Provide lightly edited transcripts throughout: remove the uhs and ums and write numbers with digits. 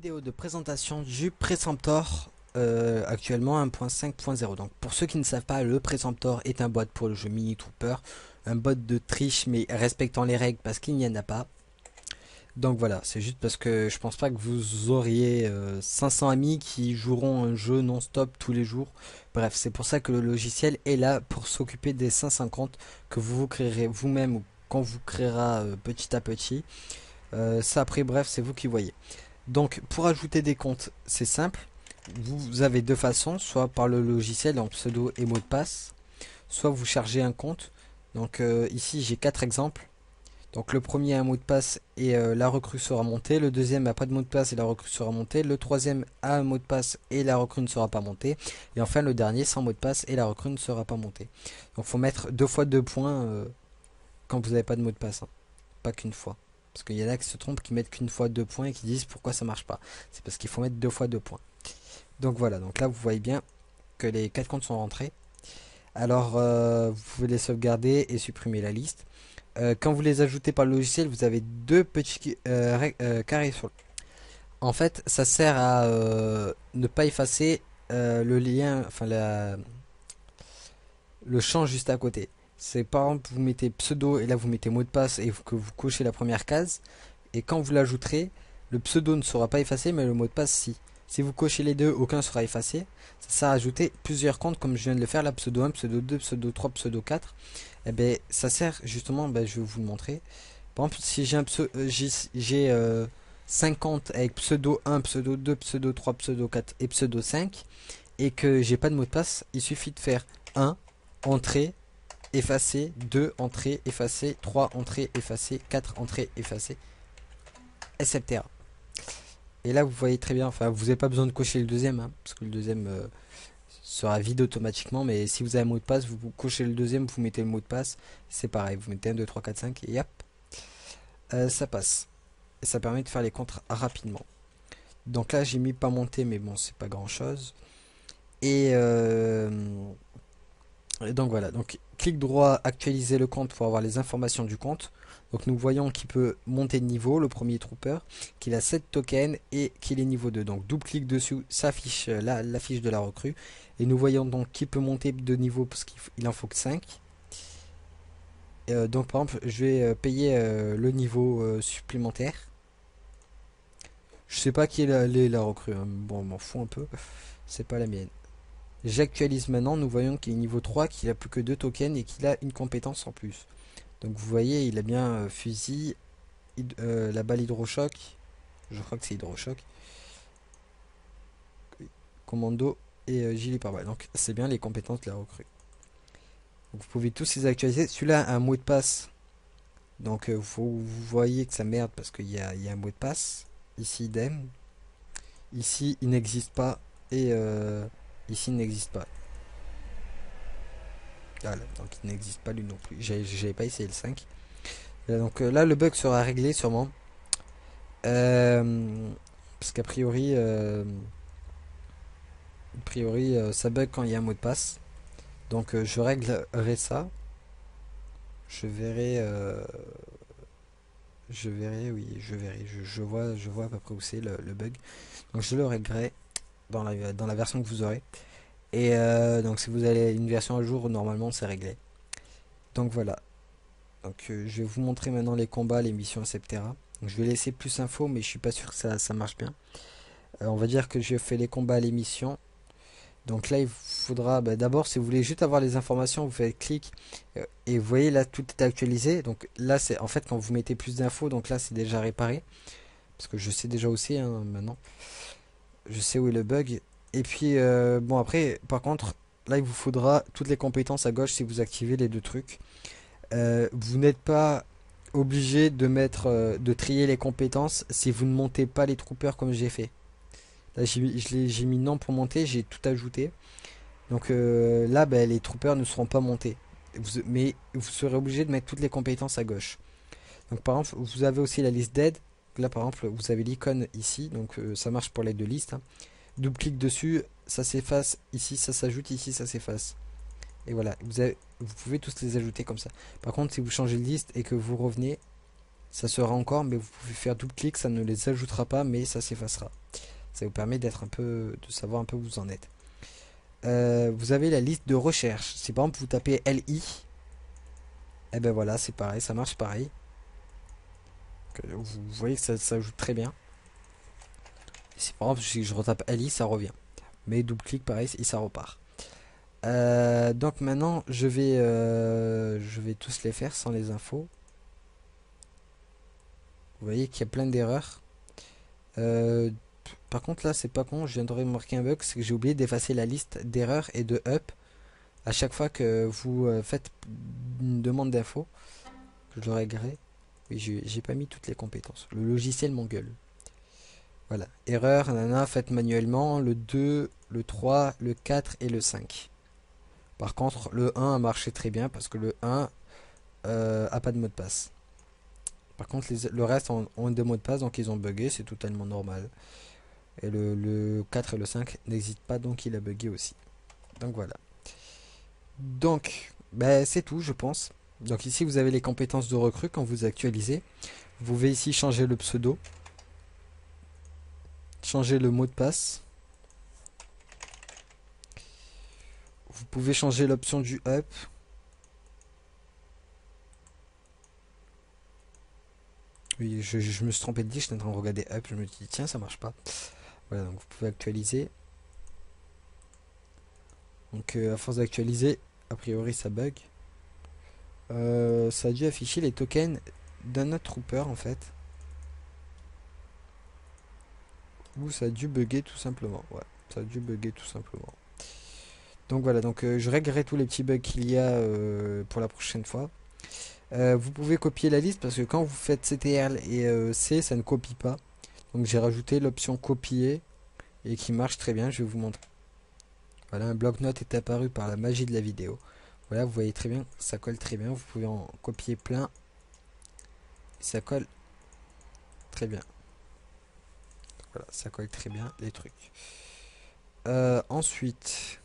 Vidéo de présentation du Preceptor, actuellement 1.5.0. Donc pour ceux qui ne savent pas, le Preceptor est un bot pour le jeu Mini Trooper, un bot de triche mais respectant les règles parce qu'il n'y en a pas. Donc voilà, c'est juste parce que je pense pas que vous auriez 500 amis qui joueront un jeu non-stop tous les jours. Bref, c'est pour ça que le logiciel est là pour s'occuper des 550 que vous créerez vous-même ou quand vous créera petit à petit. Ça après, bref, c'est vous qui voyez. Donc pour ajouter des comptes, c'est simple. Vous avez deux façons, soit par le logiciel en pseudo et mot de passe, soit vous chargez un compte. Donc ici j'ai quatre exemples. Donc le premier a un mot de passe et la recrue sera montée. Le deuxième n'a pas de mot de passe et la recrue sera montée. Le troisième a un mot de passe et la recrue ne sera pas montée. Et enfin le dernier sans mot de passe et la recrue ne sera pas montée. Donc faut mettre deux fois deux points quand vous n'avez pas de mot de passe, hein. Pas qu'une fois. Parce qu'il y en a qui se trompent, qui mettent qu'une fois deux points et qui disent pourquoi ça marche pas. C'est parce qu'il faut mettre deux fois deux points. Donc voilà, donc là vous voyez bien que les quatre comptes sont rentrés. Alors vous pouvez les sauvegarder et supprimer la liste. Quand vous les ajoutez par le logiciel, vous avez deux petits carrés sur le... En fait, ça sert à ne pas effacer le lien, enfin le champ juste à côté. C'est par exemple, vous mettez pseudo et là vous mettez mot de passe et que vous cochez la première case. Et quand vous l'ajouterez, le pseudo ne sera pas effacé, mais le mot de passe si. Si vous cochez les deux, aucun sera effacé. Ça sert à ajouter plusieurs comptes comme je viens de le faire, là, pseudo 1, pseudo 2, pseudo 3, pseudo 4. Et ben, ça sert justement, ben, je vais vous le montrer. Par exemple, si j'ai un j'ai 5 comptes avec pseudo 1, pseudo 2, pseudo 3, pseudo 4 et pseudo 5, et que j'ai pas de mot de passe, il suffit de faire 1, entrée, effacer, 2, entrée, effacer, 3, entrée, effacer, 4, entrée, effacer, etc. Et là, vous voyez très bien, enfin, vous n'avez pas besoin de cocher le deuxième, hein, parce que le deuxième sera vide automatiquement. Mais si vous avez un mot de passe, vous cochez le deuxième, vous mettez le mot de passe. C'est pareil, vous mettez 1, 2, 3, 4, 5 et hop, ça passe. Et ça permet de faire les comptes rapidement. Donc là, j'ai mis pas monter, mais bon, c'est pas grand chose. Et donc voilà, donc clic droit, actualiser le compte pour avoir les informations du compte. Donc nous voyons qu'il peut monter de niveau, le premier trooper, qu'il a 7 tokens et qu'il est niveau 2. Donc double clic dessus, s'affiche la fiche de la recrue. Et nous voyons donc qu'il peut monter de niveau parce qu'il en faut que 5. Donc par exemple, je vais payer le niveau supplémentaire. Je sais pas qui est la recrue, hein. Bon, on m'en fout un peu. C'est pas la mienne. J'actualise maintenant, nous voyons qu'il est niveau 3, qu'il a plus que 2 tokens et qu'il a une compétence en plus. Donc vous voyez, il a bien fusil, la balle hydrochoc, je crois que c'est hydrochoc, commando et gilet pare-balles. Donc c'est bien les compétences de la recrue. Donc, vous pouvez tous les actualiser. Celui-là a un mot de passe. Donc vous voyez que ça merde parce qu'il y a un mot de passe. Ici idem. Ici il n'existe pas. Et ici il n'existe pas. Voilà, donc il n'existe pas lui non plus. J'avais pas essayé le 5. Donc là le bug sera réglé sûrement. Parce qu'a priori, ça bug quand il y a un mot de passe. Donc je réglerai ça. Je verrai, oui, je verrai. Je vois à peu près où c'est le bug. Donc je le réglerai dans la version que vous aurez. Et donc si vous avez une version à jour, normalement c'est réglé. Donc voilà. Donc je vais vous montrer maintenant les combats, les missions, etc. Donc, je vais laisser plus info, mais je suis pas sûr que ça marche bien. On va dire que je fais les combats, les missions. Donc là, il faudra, bah, d'abord, si vous voulez juste avoir les informations, vous faites clic et vous voyez là, tout est actualisé. Donc là, c'est en fait quand vous mettez plus d'infos, donc là, c'est déjà réparé. Parce que je sais déjà aussi, hein, maintenant. Je sais où est le bug. Et puis, bon, après, par contre, là, il vous faudra toutes les compétences à gauche si vous activez les deux trucs. Vous n'êtes pas obligé de mettre, de trier les compétences si vous ne montez pas les troopers comme j'ai fait. Là, j'ai mis non pour monter, j'ai tout ajouté. Donc là, ben, les troopers ne seront pas montés. Mais vous serez obligé de mettre toutes les compétences à gauche. Donc par exemple, vous avez aussi la liste d'aide. Là, par exemple, vous avez l'icône ici. Donc ça marche pour les deux listes, hein. Double clic dessus, ça s'efface. Ici, ça s'ajoute. Ici, ça s'efface. Et voilà, vous pouvez tous les ajouter comme ça. Par contre, si vous changez de liste et que vous revenez, Ça sera encore, mais vous pouvez faire double clic, ça ne les ajoutera pas, mais ça s'effacera. Ça vous permet d'être un peu, de savoir un peu où vous en êtes. Vous avez la liste de recherche. Si par exemple vous tapez LI, et ben voilà, c'est pareil, ça marche pareil. Vous voyez que ça s'ajoute très bien. Si par exemple si je retape LI, ça revient. Mais double clic pareil et ça repart. Donc maintenant je vais tous les faire sans les infos. Vous voyez qu'il y a plein d'erreurs. Par contre là c'est pas con, je viens de remarquer un bug, c'est que j'ai oublié d'effacer la liste d'erreurs et de up à chaque fois que vous faites une demande d'info. Je le réglerai. Oui, j'ai pas mis toutes les compétences. Le logiciel m'engueule. Voilà. Erreur, nanana, faites manuellement le 2, le 3, le 4 et le 5. Par contre, le 1 a marché très bien parce que le 1 a pas de mot de passe. Par contre, le reste ont des mots de passe, donc ils ont bugué, c'est totalement normal. Et le 4 et le 5 n'existent pas, donc il a bugué aussi. Donc voilà. Donc, ben, c'est tout, je pense. Donc ici, vous avez les compétences de recrue quand vous actualisez. Vous pouvez ici changer le pseudo, changer le mot de passe. Vous pouvez changer l'option du up. Oui, je me suis trompé de dire, j'étais en train de regarder up, je me dis tiens, ça marche pas. Voilà, donc vous pouvez actualiser. Donc à force d'actualiser, a priori ça bug. Ça a dû afficher les tokens d'un autre trooper en fait. Ou ça a dû bugger tout simplement. Ouais, ça a dû bugger tout simplement. Donc voilà, donc je réglerai tous les petits bugs qu'il y a pour la prochaine fois. Vous pouvez copier la liste parce que quand vous faites CTRL et C, ça ne copie pas. Donc j'ai rajouté l'option copier et qui marche très bien, je vais vous montrer. Voilà, un bloc-notes est apparu par la magie de la vidéo. Voilà, vous voyez très bien, ça colle très bien. Vous pouvez en copier plein. Et ça colle très bien. Voilà, ça colle très bien les trucs. Ensuite,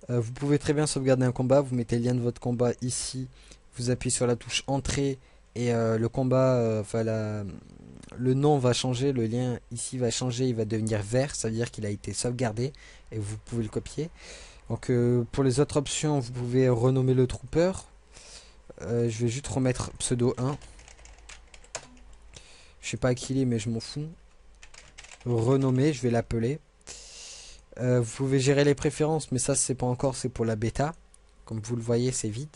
vous pouvez très bien sauvegarder un combat. Vous mettez le lien de votre combat ici. Vous appuyez sur la touche entrée et le combat, le nom va changer. Le lien ici va changer. Il va devenir vert. Ça veut dire qu'il a été sauvegardé et vous pouvez le copier. Donc pour les autres options, vous pouvez renommer le trooper. Je vais juste remettre pseudo 1. Je sais pas à qui il est, mais je m'en fous. Renommer, je vais l'appeler. Vous pouvez gérer les préférences, mais ça c'est pas encore, c'est pour la bêta. Comme vous le voyez, c'est vide.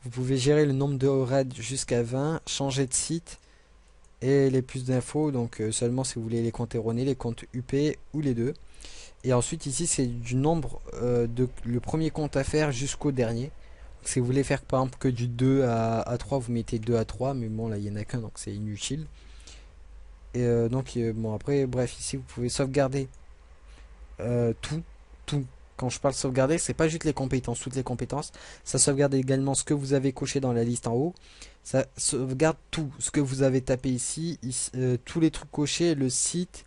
Vous pouvez gérer le nombre de raids jusqu'à 20, changer de site et les plus d'infos. Donc seulement si vous voulez les comptes erronés, les comptes UP ou les deux. Et ensuite ici c'est du nombre le premier compte à faire jusqu'au dernier. Donc, si vous voulez faire par exemple que du 2 à 3, vous mettez 2 à 3, mais bon là il n'y en a qu'un donc c'est inutile. Et donc bon après bref ici vous pouvez sauvegarder tout, tout. Quand je parle sauvegarder, c'est pas juste les compétences, toutes les compétences. Ça sauvegarde également ce que vous avez coché dans la liste en haut. Ça sauvegarde tout ce que vous avez tapé ici, tous les trucs cochés, le site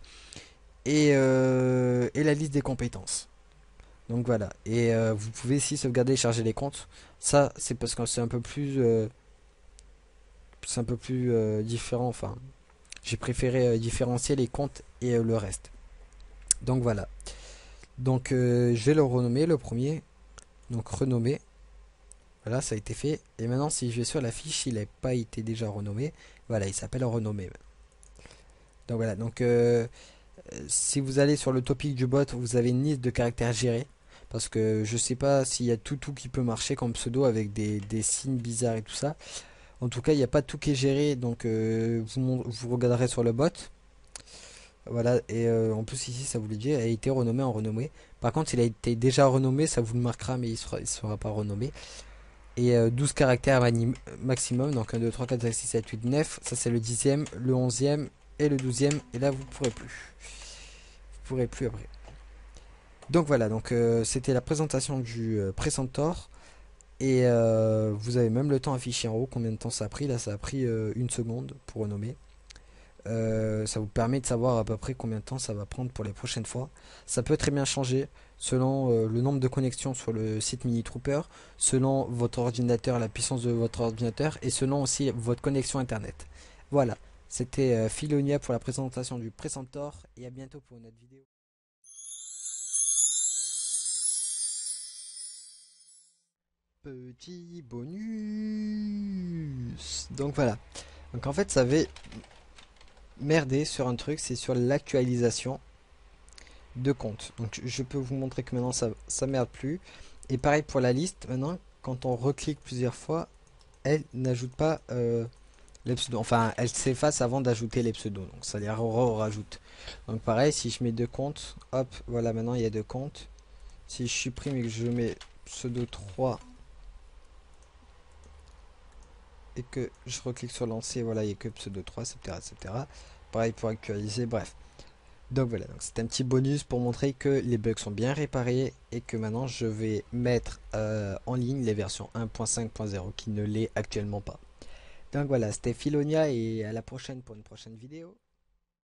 et la liste des compétences. Donc voilà. Et vous pouvez ici sauvegarder et charger les comptes. Ça, c'est parce que c'est un peu plus différent. Enfin, j'ai préféré différencier les comptes et le reste. Donc voilà. Donc je vais le renommer le premier. Donc renommer. Voilà, ça a été fait. Et maintenant si je vais sur la fiche, il n'a pas été déjà renommé. Voilà, il s'appelle renommer. Donc voilà, donc si vous allez sur le topic du bot, vous avez une liste de caractères gérés. Parce que je sais pas s'il y a tout qui peut marcher comme pseudo avec des signes bizarres et tout ça. En tout cas, il n'y a pas tout qui est géré. Donc vous regarderez sur le bot. Voilà, et en plus ici ça voulait dire a été renommé en renommé. Par contre, il a été déjà renommé, ça vous le marquera, mais il sera pas renommé. Et 12 caractères maximum, donc 1, 2, 3, 4, 5, 6, 7, 8, 9. Ça c'est le 10e, le 11e et le 12e. Et là vous pourrez plus. Vous pourrez plus après. Donc voilà, donc c'était la présentation du Precentor. Et vous avez même le temps affiché en haut, combien de temps ça a pris. Là ça a pris 1 seconde pour renommer. Ça vous permet de savoir à peu près combien de temps ça va prendre pour les prochaines fois. Ça peut très bien changer selon le nombre de connexions sur le site Mini Trooper, selon votre ordinateur, la puissance de votre ordinateur et selon aussi votre connexion internet. Voilà, c'était Philonia pour la présentation du Precentor et à bientôt pour une autre vidéo. Petit bonus. Donc voilà. Donc en fait, ça avait merdé sur un truc, c'est sur l'actualisation de compte. Donc je peux vous montrer que maintenant ça merde plus. Et pareil pour la liste, maintenant quand on reclique plusieurs fois, elle n'ajoute pas les pseudos. Enfin, elle s'efface avant d'ajouter les pseudos. Donc ça les rajoute. Donc pareil, si je mets deux comptes, hop, voilà, maintenant il y a deux comptes. Si je supprime et que je mets pseudo 3 et que je reclique sur lancer, voilà, il n'y a que pseudo 3, etc., etc. Pareil pour actualiser, bref. Donc voilà, donc c'est un petit bonus pour montrer que les bugs sont bien réparés et que maintenant je vais mettre en ligne les versions 1.5.0 qui ne l'est actuellement pas. Donc voilà, c'était Philonia et à la prochaine pour une prochaine vidéo.